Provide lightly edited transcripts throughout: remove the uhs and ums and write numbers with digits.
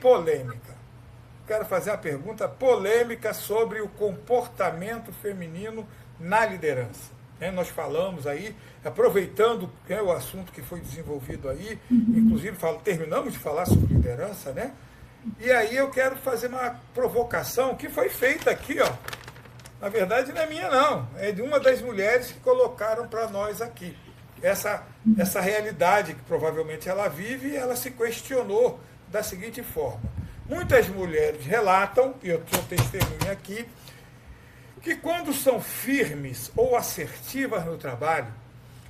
polêmica. Quero fazer uma pergunta polêmica sobre o comportamento feminino na liderança. Nós falamos aí, aproveitando o assunto que foi desenvolvido aí, inclusive terminamos de falar sobre liderança, né? E aí eu quero fazer uma provocação que foi feita aqui, ó. Na verdade não é minha não, é de uma das mulheres que colocaram para nós aqui. Essa realidade que provavelmente ela vive, e ela se questionou da seguinte forma. Muitas mulheres relatam, e eu sou testemunha aqui, que quando são firmes ou assertivas no trabalho,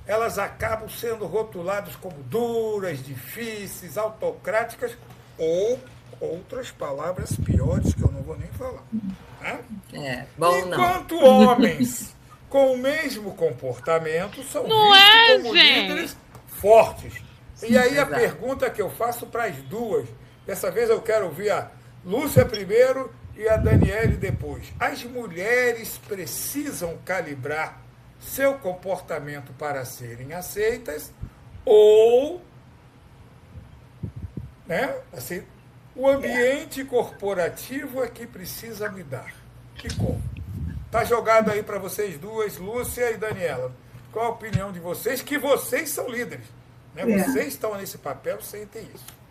elas acabam sendo rotuladas como duras, difíceis, autocráticas ou outras palavras piores que eu não vou nem falar. Né? Enquanto homens com o mesmo comportamento são vistos como líderes fortes. E aí a pergunta que eu faço para as duas, dessa vez eu quero ouvir a Lúcia primeiro e a Daniele depois. As mulheres precisam calibrar seu comportamento para serem aceitas ou, né, assim, o ambiente corporativo é que precisa mudar. Que como? Está jogado aí para vocês duas, Lúcia e Daniela. Qual a opinião de vocês? Que vocês são líderes. Né? Vocês estão nesse papel, sentem isso.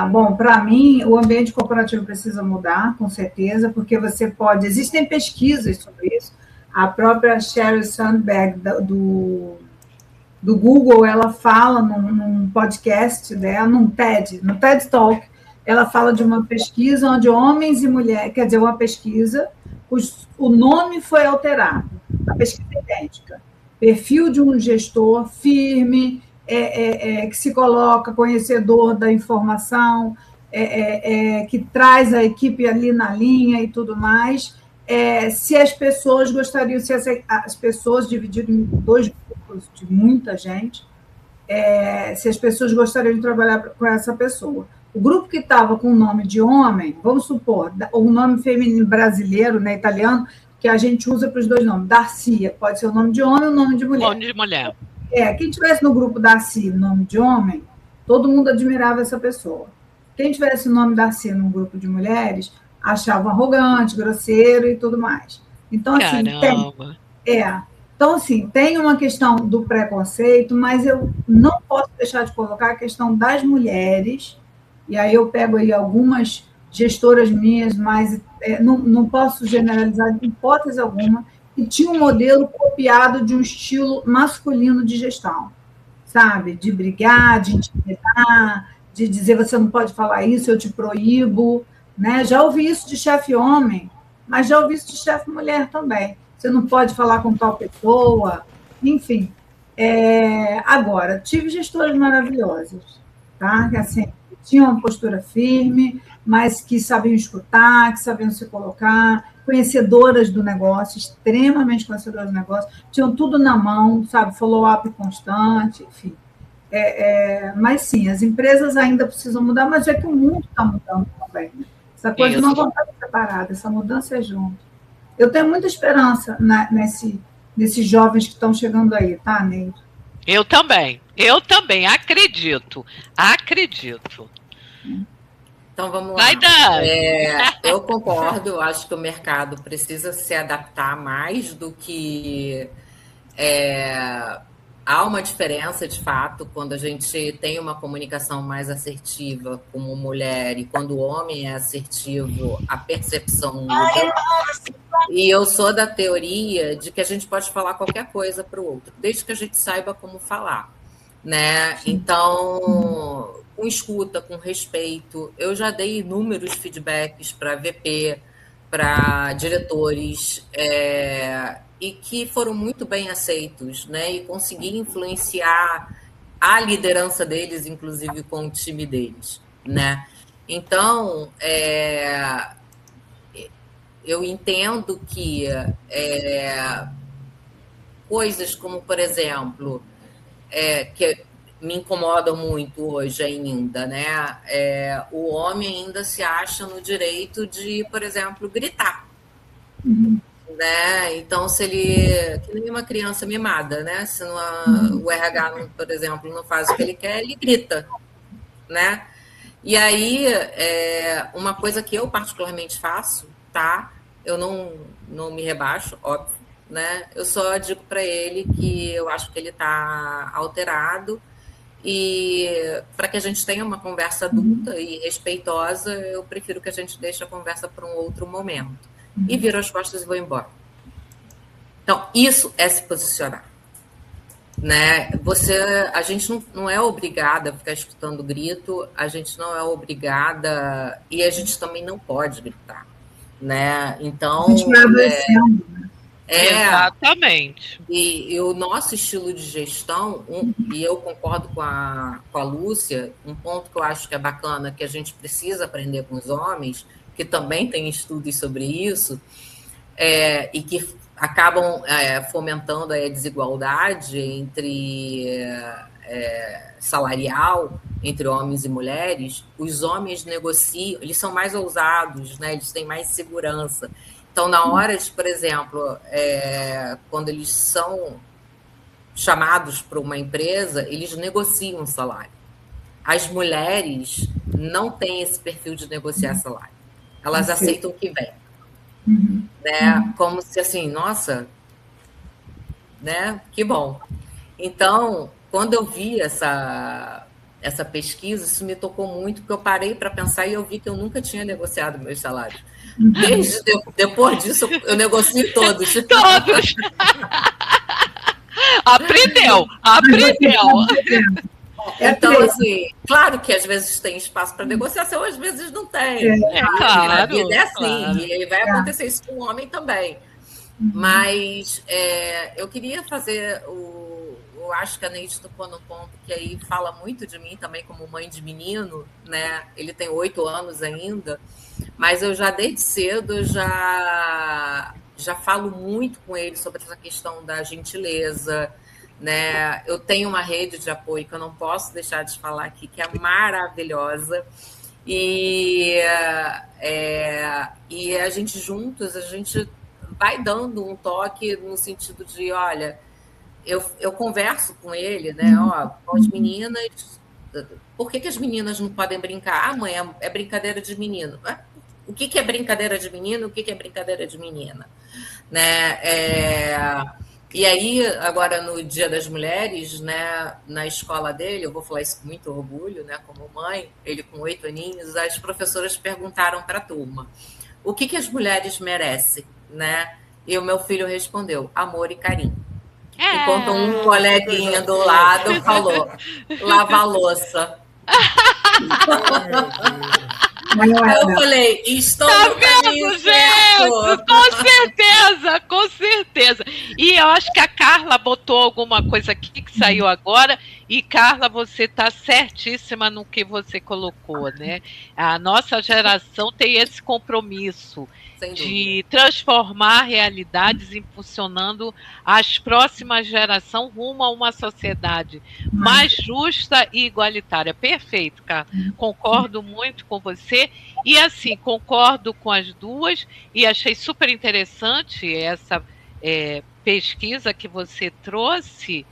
Bom, para mim, o ambiente corporativo precisa mudar, com certeza, porque você pode... Existem pesquisas sobre isso. A própria Sheryl Sandberg, do Google, ela fala num podcast dela, no TED Talk, ela fala de uma pesquisa onde homens e mulheres... Quer dizer, uma pesquisa, o nome foi alterado. A pesquisa é idêntica. Perfil de um gestor firme... que se coloca conhecedor da informação, que traz a equipe ali na linha e tudo mais, se as pessoas gostariam, se as pessoas divididas em dois grupos de muita gente, se as pessoas gostariam de trabalhar com essa pessoa. O grupo que estava com o nome de homem, vamos supor, o nome feminino brasileiro, né, italiano, que a gente usa para os dois nomes, Darcia, pode ser o nome de homem ou o nome de mulher. Nome de mulher. Quem tivesse no grupo Darcy, nome de homem, todo mundo admirava essa pessoa. Quem tivesse o nome Darcy no grupo de mulheres, achava arrogante, grosseiro e tudo mais. Então, assim, tem uma questão do preconceito, mas eu não posso deixar de colocar a questão das mulheres, e aí eu pego aí algumas gestoras minhas, mas não posso generalizar de hipótese alguma, e tinha um modelo copiado de um estilo masculino de gestão, sabe? De brigar, de intimidar, de dizer você não pode falar isso, eu te proíbo, né? Já ouvi isso de chefe homem, mas já ouvi isso de chefe mulher também. Você não pode falar com tal pessoa, enfim. Agora, tive gestoras maravilhosas, tá? Que, assim, tinham uma postura firme, mas que sabiam escutar, que sabiam se colocar, conhecedoras do negócio, extremamente conhecedoras do negócio, tinham tudo na mão, sabe, follow-up constante, enfim. Mas sim, as empresas ainda precisam mudar, mas é que o mundo está mudando também. Essa coisa não vai estar separada, essa mudança é junto. Eu tenho muita esperança nesses jovens que estão chegando aí, tá, Neide? Eu também, acredito. Então, vamos lá. Vai, Dani. Eu concordo, acho que o mercado precisa se adaptar mais do que... há uma diferença, de fato, quando a gente tem uma comunicação mais assertiva como mulher e quando o homem é assertivo, a percepção muda. E eu sou da teoria de que a gente pode falar qualquer coisa para o outro, desde que a gente saiba como falar, né? Então... com escuta, com respeito. Eu já dei inúmeros feedbacks para VP, para diretores, e que foram muito bem aceitos, né? E consegui influenciar a liderança deles, inclusive com o time deles, né? Então, eu entendo que coisas como, por exemplo, que me incomodam muito hoje ainda, né? O homem ainda se acha no direito de, por exemplo, gritar. Né? Então, se ele... que nem uma criança mimada, né? Se o RH, por exemplo, não faz o que ele quer, ele grita, né? E aí, uma coisa que eu particularmente faço, tá? Eu não me rebaixo, óbvio, né? Eu só digo para ele que eu acho que ele está alterado e para que a gente tenha uma conversa adulta e respeitosa, eu prefiro que a gente deixe a conversa para um outro momento. E viro as costas e vou embora. Então, isso é se posicionar. Né? A gente não é obrigada a ficar escutando grito, a gente não é obrigada e a gente também não pode gritar, né? Então, a gente vai adoecendo, né? Exatamente. E o nosso estilo de gestão, e eu concordo com a Lúcia, um ponto que eu acho que é bacana, que a gente precisa aprender com os homens, que também tem estudos sobre isso, e que acabam fomentando a desigualdade salarial entre homens e mulheres. Os homens negociam, eles são mais ousados, né? Eles têm mais segurança. Então, na hora de, por exemplo, quando eles são chamados para uma empresa, eles negociam o salário. As mulheres não têm esse perfil de negociar salário. Elas aceitam o que vem. Né? Como se assim, nossa, né? Que bom. Então, quando eu vi essa pesquisa, isso me tocou muito, porque eu parei para pensar e eu vi que eu nunca tinha negociado meus salários. Depois disso, eu negocio todos. Todos! Aprendeu! Então, assim, claro que às vezes tem espaço para negociação, às vezes não tem. Claro, a vida é assim, claro. E vai acontecer isso com o homem também. Mas eu queria fazer eu acho que a Neide tocou num ponto que aí fala muito de mim também como mãe de menino, né? Ele tem 8 anos ainda, mas eu já desde cedo já falo muito com ele sobre essa questão da gentileza, né? Eu tenho uma rede de apoio que eu não posso deixar de falar aqui, que é maravilhosa, e a gente juntos, a gente vai dando um toque no sentido de, olha, eu converso com ele, né? Ó, as meninas, por que as meninas não podem brincar? Ah, mãe, é brincadeira de menino. O que é brincadeira de menino? O que é brincadeira de menina? Né? E aí, agora no Dia das Mulheres, né, na escola dele, eu vou falar isso com muito orgulho, né, como mãe, ele com 8 aninhos, as professoras perguntaram para a turma, o que as mulheres merecem, né? E o meu filho respondeu, amor e carinho. Enquanto um coleguinha do lado falou, lava a louça. Eu falei, estou no caminho certo. Com certeza. E eu acho que a Carla botou alguma coisa aqui que saiu agora. E, Carla, você está certíssima no que você colocou, né? A nossa geração tem esse compromisso de transformar realidades, impulsionando as próximas gerações rumo a uma sociedade mais justa e igualitária. Perfeito, Carla. Concordo muito com você. E, assim, concordo com as duas e achei super interessante essa pesquisa que você trouxe,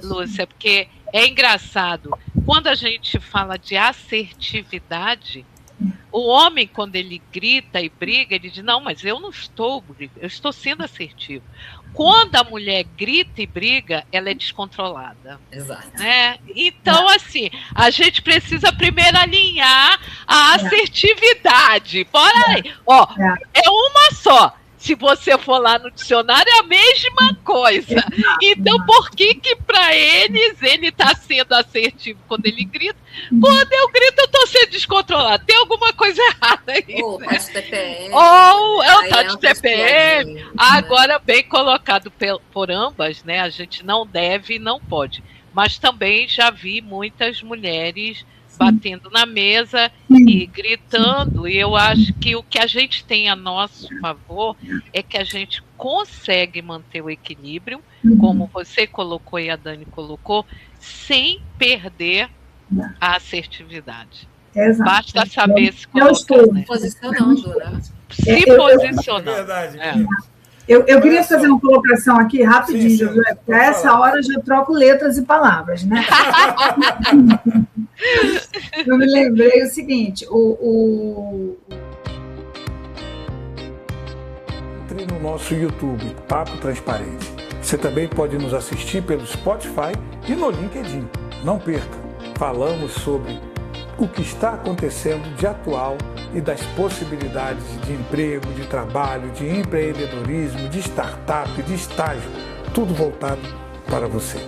Lúcia, porque é engraçado. Quando a gente fala de assertividade, o homem, quando ele grita e briga, ele diz, não, mas eu não estou brigando, eu estou sendo assertivo. Quando a mulher grita e briga, ela é descontrolada. Exato. Né? Então, assim, a gente precisa primeiro alinhar a assertividade. Bora aí. Ó, é uma só. Se você for lá no dicionário, é a mesma coisa. Então, por que para ele está sendo assertivo quando ele grita? Quando eu grito, eu estou sendo descontrolado. Tem alguma coisa errada aí. Ou tá de TPM. Ou é o tá de TPM. Agora, bem colocado por ambas, né? A gente não deve e não pode. Mas também já vi muitas mulheres batendo na mesa e gritando, e eu acho que o que a gente tem a nosso favor é que a gente consegue manter o equilíbrio, como você colocou e a Dani colocou, sem perder a assertividade. Exato. Basta saber se colocar. Posicionando, né? Se posicionando. É verdade. Eu queria fazer uma colocação aqui rapidinho, Sim, Josué, porque a essa hora eu já troco letras e palavras, né? Eu me lembrei o seguinte, Entre no nosso YouTube, Papo Transparente. Você também pode nos assistir pelo Spotify e no LinkedIn. Não perca, falamos sobre o que está acontecendo de atual e das possibilidades de emprego, de trabalho, de empreendedorismo, de startup, de estágio, tudo voltado para você.